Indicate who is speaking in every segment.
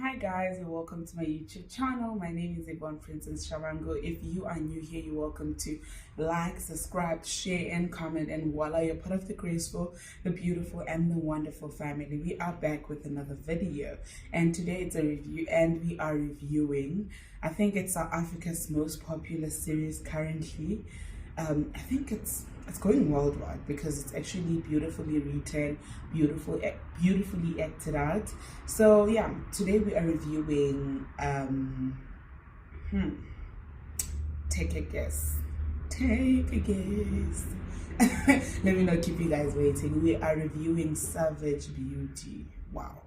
Speaker 1: Hi guys and welcome to my YouTube channel. My name is Yvonne Princess Shavango. If you are new here, you're welcome to like, subscribe, share and comment, and voila, you're part of the graceful, the beautiful and the wonderful family. We are back with another video, and today it's a review, and we are reviewing, I think it's South Africa's most popular series currently. I think it's going worldwide because it's actually beautifully written, beautifully acted out. So yeah, today we are reviewing take a guess. Let me not keep you guys waiting. We are reviewing Savage Beauty. Wow.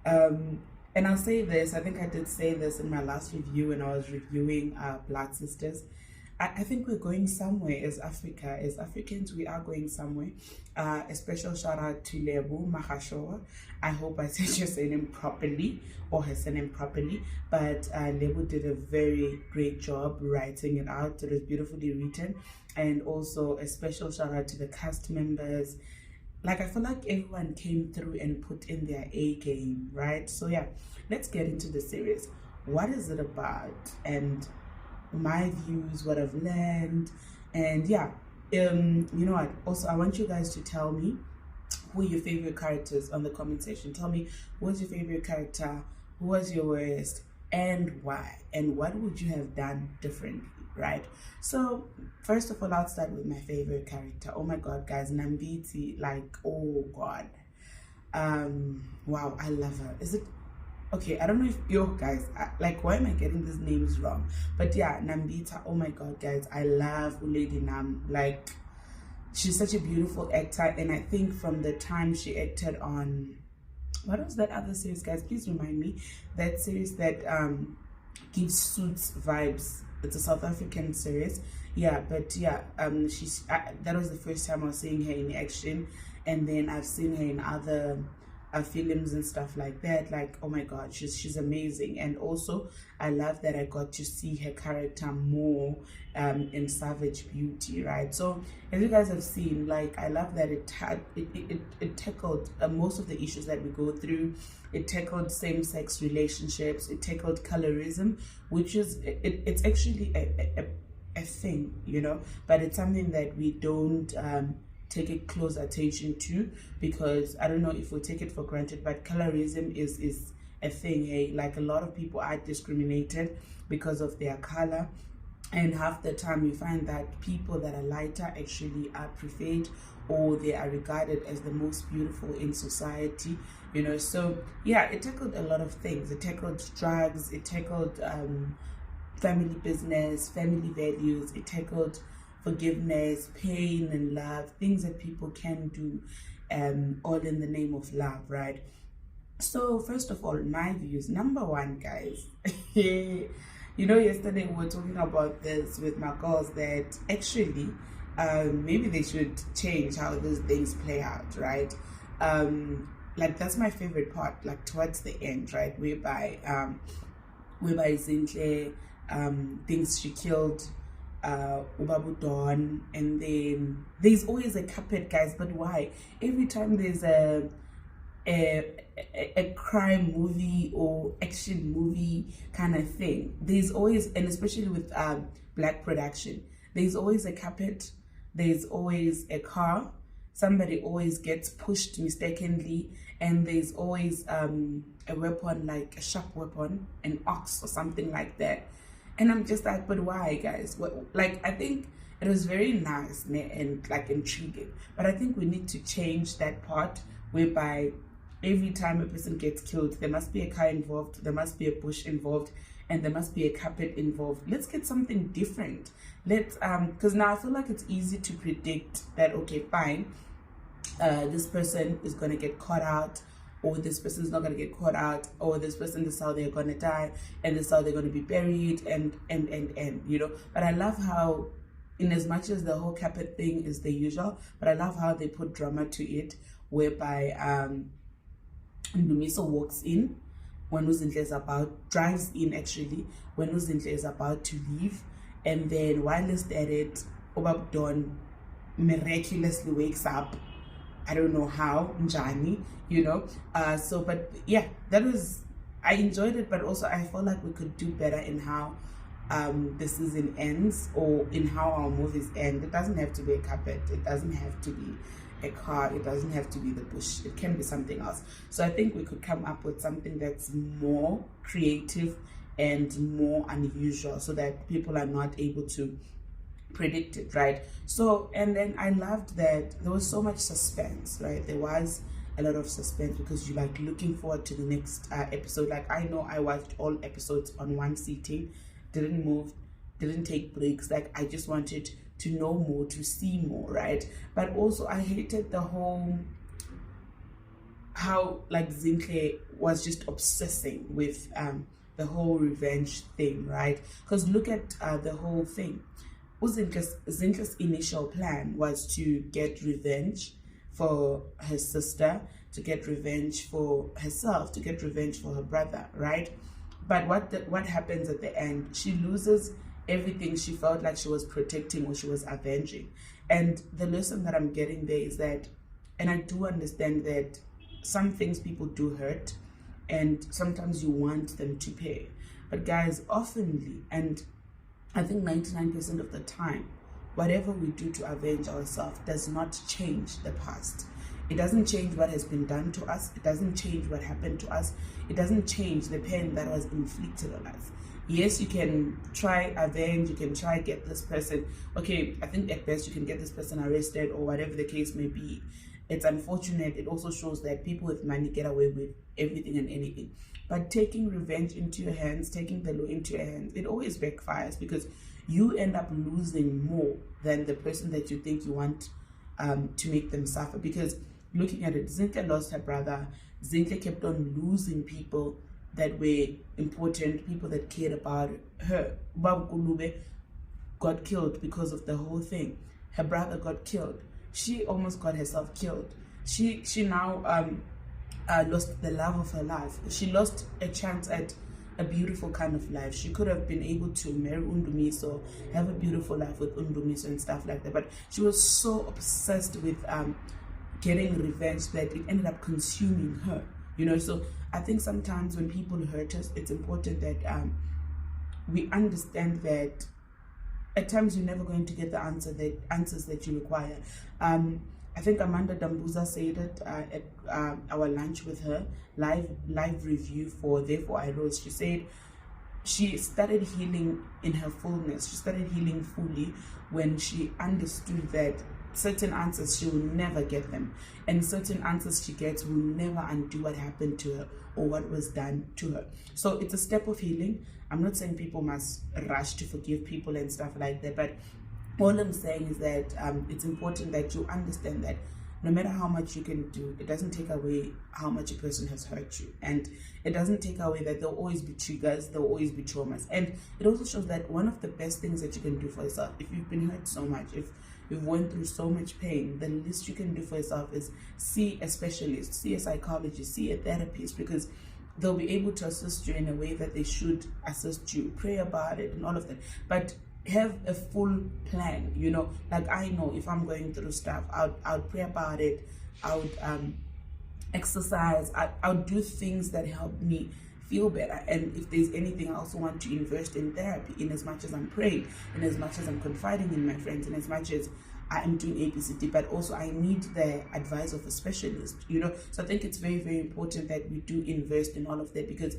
Speaker 1: And I'll say this, I think I did say this in my last review when I was reviewing Blood Sisters. I think we're going somewhere as Africa. As Africans, we are going somewhere. A special shout out to Lebu Mahashoa. I hope I said your surname properly, or her surname properly. But Lebu did a very great job writing it out. It was beautifully written. And also a special shout out to the cast members. Like, I feel like everyone came through and put in their A game, right? So yeah, let's get into the series. What is it about? And my views, what I've learned, and yeah, you know what, also I want you guys to tell me who are your favorite characters on the comment section. Tell me, what's your favorite character, who was your worst, and why, and what would you have done differently, right? So first of all, I'll start with my favorite character. Oh my god, guys, Nambiti, like, oh god, wow, I love her. Is it okay? I don't know if you guys, like, why am I getting these names wrong? But yeah, Nambita, oh my god, guys, I love Lady Nam. Like, she's such a beautiful actor, and I think from the time she acted on, what was that other series, guys? Please remind me. That series that gives Suits vibes. It's a South African series. Yeah, but yeah, she's that was the first time I was seeing her in action, and then I've seen her in other films and stuff like that. Like, oh my god, she's amazing. And also I love that I got to see her character more in Savage Beauty, right? So as you guys have seen, like, I love that it tackled most of the issues that we go through. It tackled same-sex relationships, it tackled colorism, which is it's actually a thing, you know, but it's something that we don't take a close attention to, because I don't know if we take it for granted, but colorism is a thing. Hey, like, a lot of people are discriminated because of their color, and half the time you find that people that are lighter actually are preferred, or they are regarded as the most beautiful in society, you know. So yeah, it tackled a lot of things. It tackled drugs, it tackled family business, family values, it tackled forgiveness, pain and love, things that people can do, all in the name of love, right? So first of all, my views. Number one, guys, you know, yesterday we were talking about this with my girls, that actually maybe they should change how those things play out, right? Like, that's my favorite part, like towards the end, right, whereby Zinhle thinks she killed Ubabu Dawn, and then there's always a carpet, guys. But why? Every time there's a crime movie or action movie kind of thing, there's always, and especially with black production, there's always a carpet, there's always a car, somebody always gets pushed mistakenly, and there's always a weapon, like a sharp weapon, an axe or something like that. And I'm just like, but why, guys? Like, I think it was very nice and like intriguing, but I think we need to change that part, whereby every time a person gets killed, there must be a car involved, there must be a bush involved, and there must be a carpet involved. Let's get something different. Let's because now I feel like it's easy to predict that, okay, fine, this person is gonna get caught out, or this person's not going to get caught out, or this person, this is how they're going to die, and this is how they're going to be buried, and you know. But I love how, in as much as the whole carpet thing is the usual, but I love how they put drama to it, whereby Ndumiso walks in when Uzinhle is drives in actually, when Uzinhle is about to leave, and then while he's at it, Obab Dawn miraculously wakes up. I don't know how, Njani, you know. So, but yeah, that was I enjoyed it, but also I felt like we could do better in how the season ends, or in how our movies end. It doesn't have to be a carpet, it doesn't have to be a car, it doesn't have to be the bush, it can be something else. So I think we could come up with something that's more creative and more unusual, so that people are not able to predict it, right? So, and then I loved that there was so much suspense, right? There was a lot of suspense, because you're like looking forward to the next episode. Like, I know I watched all episodes on one sitting, didn't move, didn't take breaks. Like, I just wanted to know more, to see more, right? But also I hated the whole, how like Zinhle was just obsessing with the whole revenge thing, right? Because look at the whole thing. Zinhle's initial plan was to get revenge for her sister, to get revenge for herself, to get revenge for her brother, right? But what happens at the end? She loses everything she felt like she was protecting or she was avenging. And the lesson that I'm getting there is that, and I do understand that some things people do hurt, and sometimes you want them to pay. But guys, oftenly, and I think 99% of the time, whatever we do to avenge ourselves does not change the past. It doesn't change what has been done to us. It doesn't change what happened to us. It doesn't change the pain that was inflicted on us. Yes, you can try avenge, you can try get this person. Okay, I think at best you can get this person arrested or whatever the case may be. It's unfortunate. It also shows that people with money get away with everything and anything. But taking revenge into your hands, taking the law into your hands, it always backfires, because you end up losing more than the person that you think you want to make them suffer. Because looking at it, Zinhle lost her brother. Zinhle kept on losing people that were important, people that cared about her. Bab Kulube got killed because of the whole thing. Her brother got killed. She almost got herself killed. She now lost the love of her life. She lost a chance at a beautiful kind of life. She could have been able to marry Undumiso, have a beautiful life with Undumiso and stuff like that. But she was so obsessed with getting revenge that it ended up consuming her. You know, so I think sometimes when people hurt us, it's important that we understand that at times you're never going to get the answers that you require. I think Amanda Dambuza said it at our lunch with her, live review for Therefore I Rose. She said she started healing in her fullness. She started healing fully when she understood that certain answers she will never get them, and certain answers she gets will never undo what happened to her or what was done to her. So it's a step of healing. I'm not saying people must rush to forgive people and stuff like that, but all I'm saying is that it's important that you understand that no matter how much you can do, it doesn't take away how much a person has hurt you. And it doesn't take away that there'll always be triggers, there'll always be traumas. And it also shows that one of the best things that you can do for yourself, if you've been hurt so much, if you've went through so much pain, the least you can do for yourself is see a specialist, see a psychologist, see a therapist, because they'll be able to assist you in a way that they should assist you. Pray about it and all of that. But have a full plan, you know. Like, I know if I'm going through stuff, I would pray about it. I would exercise. I would do things that help me feel better. And if there's anything, I also want to invest in therapy, in as much as I'm praying, in as much as I'm confiding in my friends, in as much as I am doing ABCD, but also I need the advice of a specialist, you know. So I think it's very, very important that we do invest in all of that, because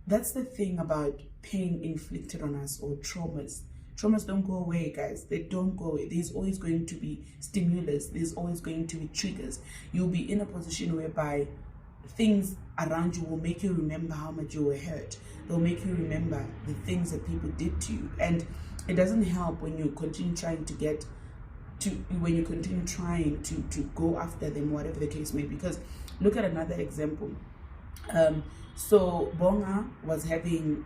Speaker 1: that's the thing about pain inflicted on us, or traumas. Traumas don't go away, guys. They don't go away. There's always going to be stimulus. There's always going to be triggers. You'll be in a position whereby things around you will make you remember how much you were hurt. They'll make you remember the things that people did to you. And it doesn't help when you continue trying to go after them, whatever the case may be. Because look at another example. So Bonga was having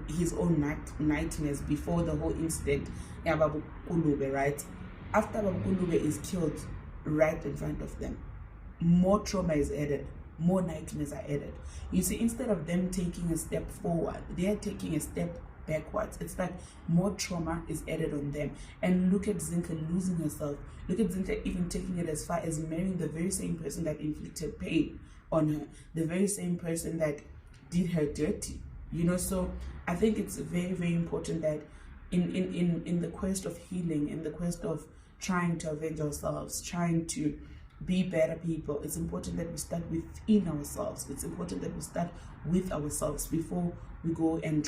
Speaker 1: his own nightmares before the whole incident. Babu Kulube, right? After Babu Kulube is killed right in front of them, more trauma is added, more nightmares are added. You see, instead of them taking a step forward, they are taking a step backwards. It's like more trauma is added on them. And look at Zinhle losing herself. Look at Zinhle even taking it as far as marrying the very same person that inflicted pain on her, the very same person that did her dirty, you know. So I think it's very, very important that in the quest of healing, in the quest of trying to avenge ourselves, trying to be better people, it's important that we start within ourselves. It's important that we start with ourselves before we go and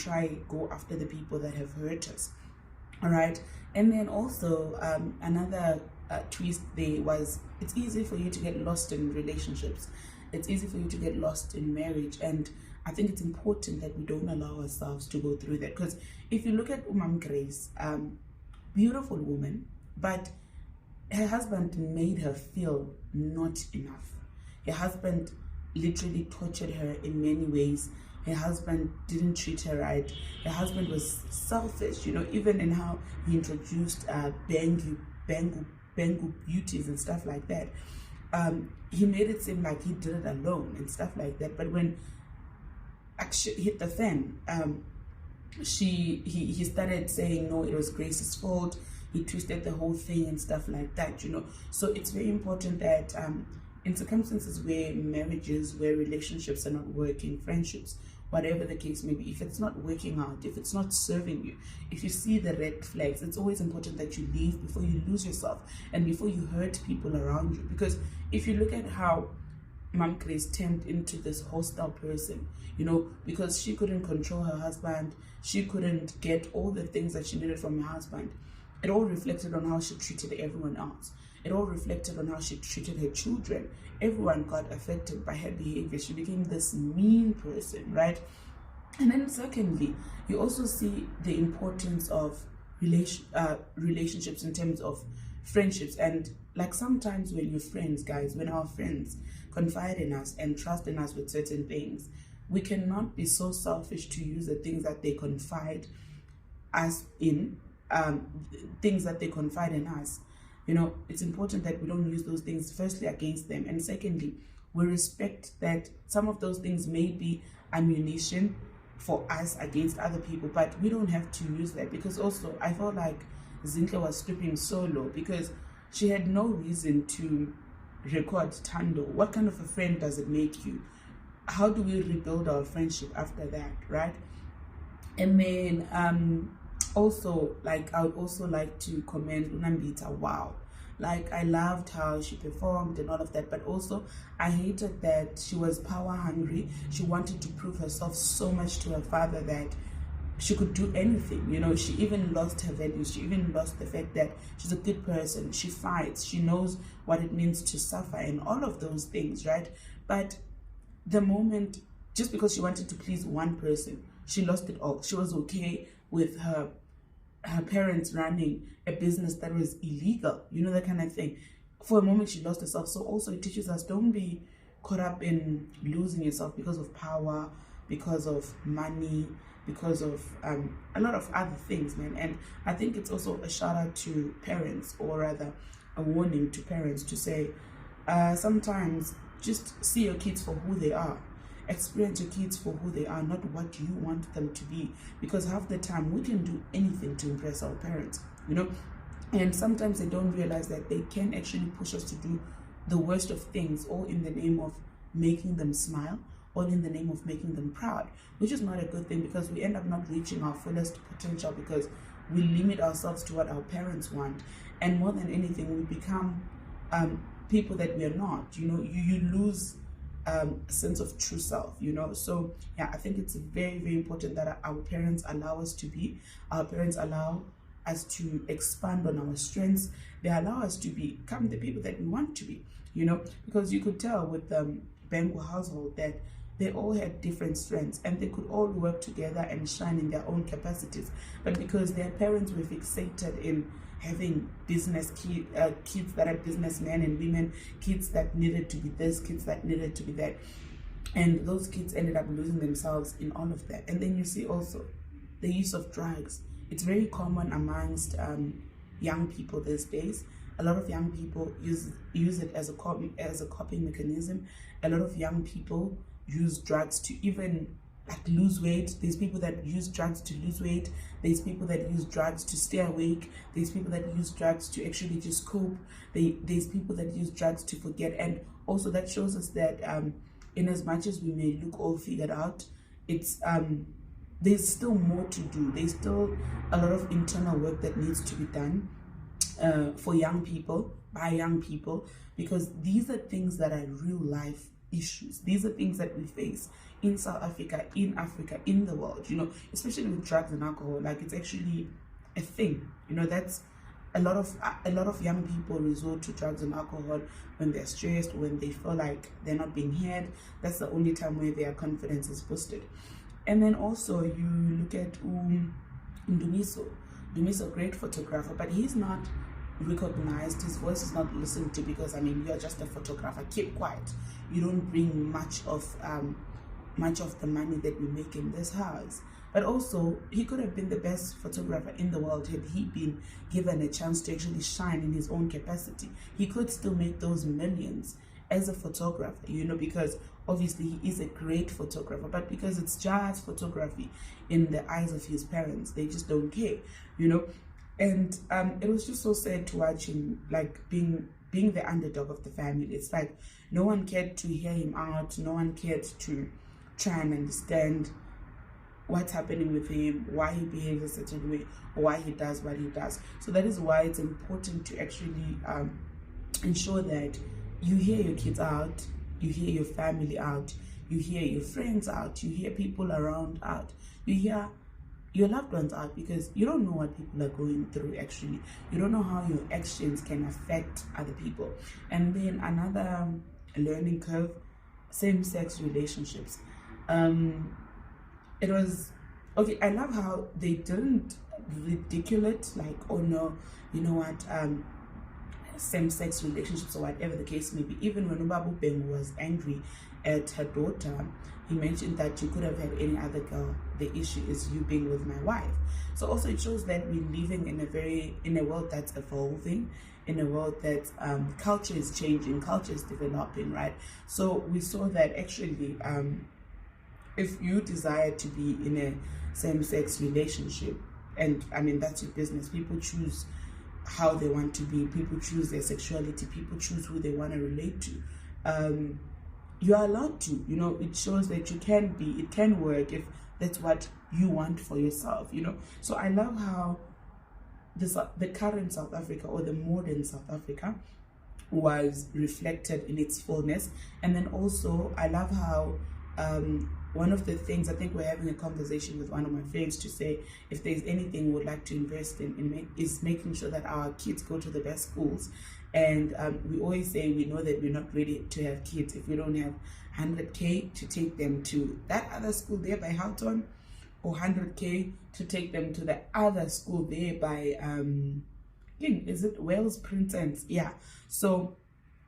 Speaker 1: go after the people that have hurt us. All right. And then also another twist there was, it's easy for you to get lost in relationships. It's easy for you to get lost in marriage. And I think it's important that we don't allow ourselves to go through that. Because if you look at Grace, beautiful woman, but her husband made her feel not enough. Her husband literally tortured her in many ways. Her husband didn't treat her right. Her husband was selfish, you know, even in how he introduced Bangu beauties and stuff like that. He made it seem like he did it alone and stuff like that. But when action hit the fan, he started saying, no, it was Grace's fault. He twisted the whole thing and stuff like that, you know. So it's very important that in circumstances where marriages, where relationships are not working, friendships, whatever the case may be, if it's not working out, if it's not serving you, if you see the red flags, it's always important that you leave before you lose yourself and before you hurt people around you. Because if you look at how Mom Grace turned into this hostile person, you know, because she couldn't control her husband, she couldn't get all the things that she needed from her husband. It all reflected on how she treated everyone else. It all reflected on how she treated her children. Everyone got affected by her behavior. She became this mean person, right? And then secondly, you also see the importance of relationships in terms of friendships. And like sometimes when you're friends, guys, when our friends confide in us and trust in us with certain things, we cannot be so selfish to use the things that they confide us in, things that they confide in us. You know, it's important that we don't use those things, firstly, against them. And secondly, we respect that some of those things may be ammunition for us against other people, but we don't have to use that. Because also, I felt like Zinhle was stripping so low because she had no reason to record Tando. What kind of a friend does it make you? How do we rebuild our friendship after that, right? And then also, like, I would also like to commend Unambita. Wow, like, I loved how she performed and all of that, but also I hated that she was power hungry. She wanted to prove herself so much to her father that she could do anything, you know. She even lost her values. She even lost the fact that she's a good person. She fights. She knows what it means to suffer and all of those things, right? But the moment, just because she wanted to please one person, she lost it all. She was okay with her parents running a business that was illegal, you know, that kind of thing. For a moment, she lost herself. So also it teaches us, don't be caught up in losing yourself because of power, because of money, because of a lot of other things, man. And I think it's also a shout out to parents, or rather a warning to parents, to say sometimes just see your kids for who they are. Experience your kids for who they are, not what you want them to be. Because half the time we can do anything to impress our parents, you know. And sometimes they don't realize that they can actually push us to do the worst of things, all in the name of making them smile, all in the name of making them proud, which is not a good thing, because we end up not reaching our fullest potential because we limit ourselves to what our parents want. And more than anything, we become people that we are not, you know. You lose a sense of true self, you know. So yeah, I think it's very, very important that our parents allow us to be. Our parents allow us to expand on our strengths. They allow us to become the people that we want to be, you know. Because you could tell with the Bengu household that they all had different strengths and they could all work together and shine in their own capacities. But because their parents were fixated in having business kids that are businessmen and women, kids that needed to be this, kids that needed to be that, and those kids ended up losing themselves in all of that. And then you see also the use of drugs. It's very common amongst young people these days. A lot of young people use it as a coping mechanism. A lot of young people use drugs to even like lose weight. There's people that use drugs to lose weight. There's people that use drugs to stay awake. There's people that use drugs to actually just cope. There's people that use drugs to forget. And also that shows us that in as much as we may look all figured out, it's there's still more to do. There's still a lot of internal work that needs to be done for young people, by young people, because these are things that are real life issues. These are things that we face in South Africa, in the world, you know, especially with drugs and alcohol. Like, it's actually a thing, you know. That's a lot of young people resort to drugs and alcohol when they're stressed, when they feel like they're not being heard. That's the only time where their confidence is boosted. And then also you look at Ndumiso, great photographer, but he's not recognized. His voice is not listened to because, I mean, you're just a photographer. Keep quiet. You don't bring much of the money that we make in this house. But also, he could have been the best photographer in the world had he been given a chance to actually shine in his own capacity. He could still make those millions as a photographer, you know, because obviously he is a great photographer, but because it's just photography in the eyes of his parents, they just don't care, you know. And it was just so sad to watch him, like, being the underdog of the family. It's like no one cared to hear him out, no one cared to try and understand what's happening with him, why he behaves a certain way, or why he does what he does. So that is why it's important to actually ensure that you hear your kids out, you hear your family out, you hear your friends out, you hear people around out, you hear your loved ones out, because you don't know what people are going through. Actually, you don't know how your actions can affect other people. And then another learning curve, same-sex relationships. It was okay. I love how they didn't ridicule it, like, oh no, you know what, same-sex relationships or whatever the case may be. Even when Ubabu Beng was angry at her daughter, he mentioned that you could have had any other girl. The issue is you being with my wife. So also it shows that we're living in a world that's evolving, in a world that culture is changing, culture is developing, right? So we saw that actually if you desire to be in a same-sex relationship, and I mean, that's your business. People choose how they want to be, people choose their sexuality, people choose who they want to relate to. You are allowed to, you know. It shows that you can be, it can work if that's what you want for yourself, you know. So I love how the current South Africa, or the modern South Africa, was reflected in its fullness. And then also I love how one of the things, I think we're having a conversation with one of my friends to say, if there's anything we would like to invest in is making sure that our kids go to the best schools. And we always say we know that we're not ready to have kids if we don't have 100K to take them to that other school there by Houghton, or 100K to take them to the other school there by is it Wales Prince? Yeah. So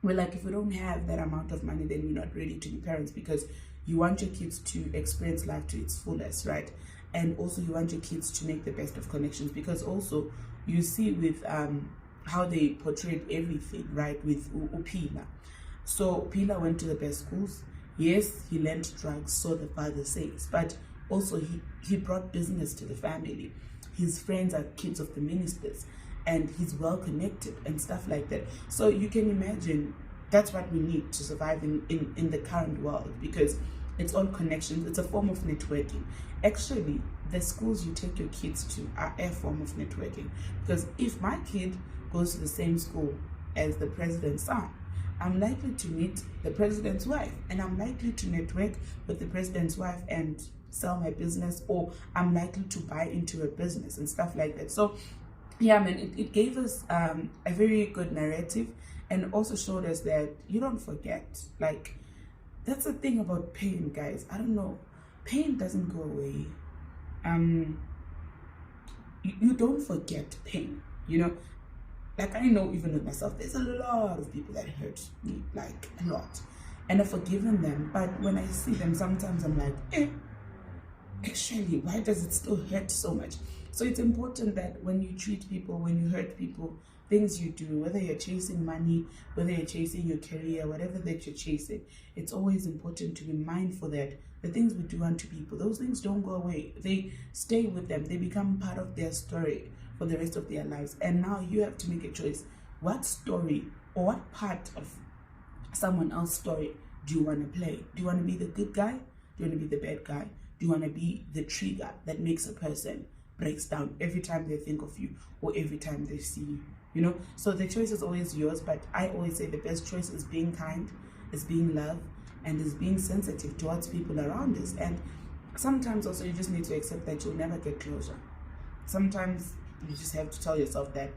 Speaker 1: we're like, if we don't have that amount of money, then we're not ready to be parents, because you want your kids to experience life to its fullest, right? And also you want your kids to make the best of connections, because also you see with how they portrayed everything, right, with Upila. So Upila went to the best schools. Yes, he learned drugs, so the father says, but also he brought business to the family. His friends are kids of the ministers, and he's well connected and stuff like that. So you can imagine that's what we need to survive in the current world, because it's all connections. It's a form of networking. Actually, the schools you take your kids to are a form of networking, because if my kid goes to the same school as the president's son, I'm likely to meet the president's wife, and I'm likely to network with the president's wife and sell my business, or I'm likely to buy into a business and stuff like that. So yeah, man, it gave us a very good narrative, and also showed us that you don't forget. Like, that's the thing about pain, guys. I don't know, pain doesn't go away. You don't forget pain, you know. Like, I know even with myself, there's a lot of people that hurt me, like a lot, and I've forgiven them. But when I see them, sometimes I'm like, actually, why does it still hurt so much? So it's important that when you treat people, when you hurt people, things you do, whether you're chasing money, whether you're chasing your career, whatever that you're chasing, it's always important to be mindful that the things we do unto people, those things don't go away. They stay with them. They become part of their story for the rest of their lives. And now you have to make a choice. What story or what part of someone else's story do you want to play? Do you want to be the good guy? Do you want to be the bad guy? Do you want to be the trigger that makes a person breaks down every time they think of you or every time they see you? You know, so the choice is always yours, but I always say the best choice is being kind, is being loved, and is being sensitive towards people around us. And sometimes also you just need to accept that you'll never get closure. Sometimes you just have to tell yourself that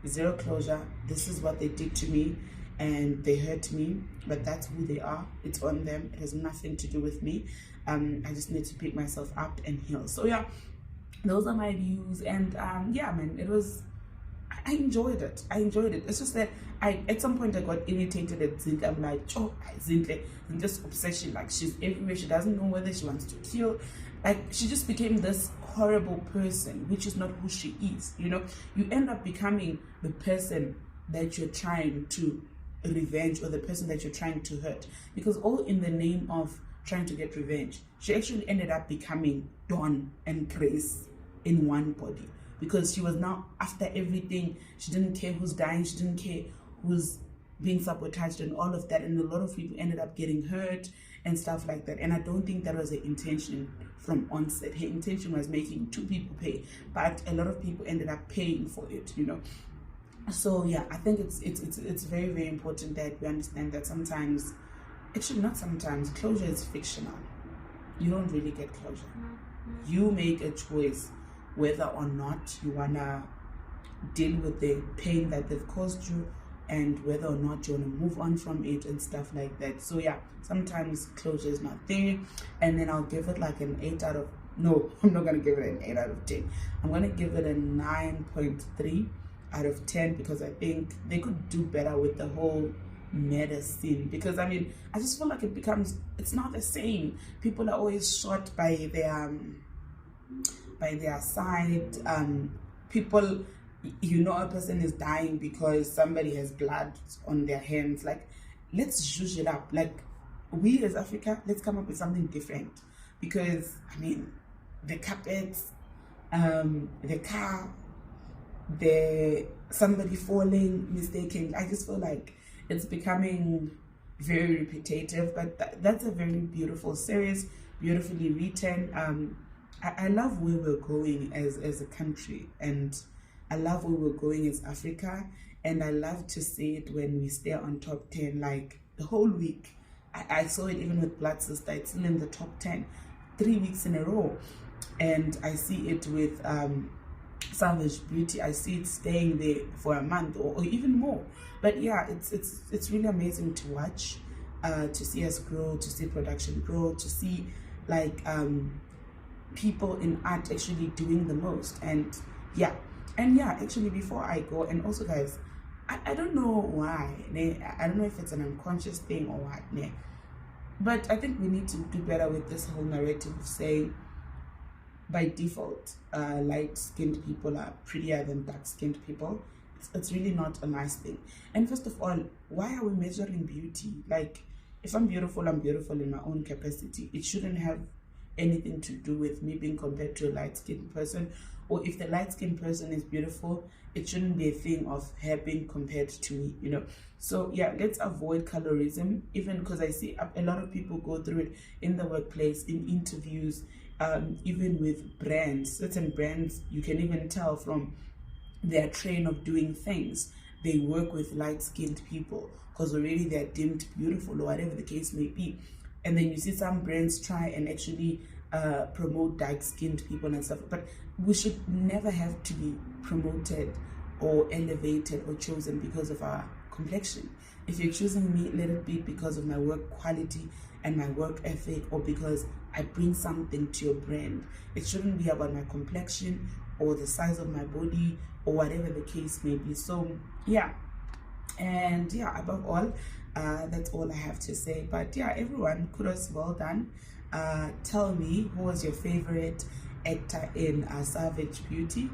Speaker 1: zero closure, this is what they did to me and they hurt me, but that's who they are. It's on them. It has nothing to do with me. I just need to pick myself up and heal. So yeah, those are my views. And yeah, man, it was, I enjoyed it. It's just that at some point I got irritated at Zinhle. I'm like, oh, Zinhle, this obsession, like she's everywhere. She doesn't know whether she wants to kill. Like she just became this horrible person, which is not who she is. You know, you end up becoming the person that you're trying to revenge, or the person that you're trying to hurt, because all in the name of trying to get revenge. She actually ended up becoming Dawn and Grace in one body, because she was now after everything. She didn't care who's dying, she didn't care who's being sabotaged and all of that, and a lot of people ended up getting hurt and stuff like that. And I don't think that was the intention from onset. Her intention was making two people pay, but a lot of people ended up paying for it, you know. So yeah, I think it's very, very important that we understand that sometimes, actually not sometimes, closure is fictional. You don't really get closure. You make a choice whether or not you wanna deal with the pain that they've caused you, and whether or not you want to move on from it and stuff like that. So yeah, sometimes closure is not there. And then I'll give it like an 8 out of, no, I'm not going to give it an 8 out of 10. I'm going to give it a 9.3 out of 10, because I think they could do better with the whole medicine. Because I mean, I just feel like it's not the same. People are always shot by their side. People, you know, a person is dying because somebody has blood on their hands. Like, let's zhuzh it up. Like, we as Africa, let's come up with something different. Because I mean, the carpets, the car, somebody falling mistaken, I just feel like it's becoming very repetitive. But that's a very beautiful series, beautifully written. I love where we're going as a country, and I love where we're going as Africa, and I love to see it when we stay on top 10, like the whole week. I saw it even with Blood Sister. It's still in the top 10 3 weeks in a row. And I see it with Savage Beauty. I see it staying there for a month or even more. But yeah, it's really amazing to watch, to see us grow, to see production grow, to see like people in art actually doing the most. And yeah, actually, before I go, and also guys, I don't know why, I don't know if it's an unconscious thing or what, but I think we need to do better with this whole narrative of saying, by default, light-skinned people are prettier than dark-skinned people. It's really not a nice thing. And first of all, why are we measuring beauty? Like, if I'm beautiful in my own capacity. It shouldn't have anything to do with me being compared to a light-skinned person. Or if the light-skinned person is beautiful, it shouldn't be a thing of her being compared to me, you know. So yeah, let's avoid colorism, even because I see a lot of people go through it in the workplace, in interviews, even with brands. Certain brands, you can even tell from their train of doing things, they work with light-skinned people because already they're deemed beautiful, or whatever the case may be. And then you see some brands try and actually promote dark-skinned people and stuff, but we should never have to be promoted or elevated or chosen because of our complexion. If you're choosing me, let it be because of my work quality and my work ethic, or because I bring something to your brand. It shouldn't be about my complexion or the size of my body or whatever the case may be. So yeah, and yeah, above all, that's all I have to say. But yeah, everyone, kudos, well done. Tell me, who was your favorite actor in Savage Beauty?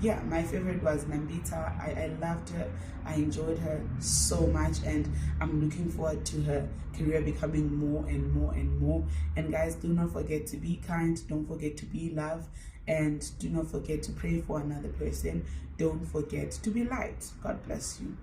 Speaker 1: Yeah, my favorite was Nambita. I loved her. I enjoyed her so much, and I'm looking forward to her career becoming more and more and more. And guys, do not forget to be kind, don't forget to be loved, and do not forget to pray for another person. Don't forget to be light. God bless you.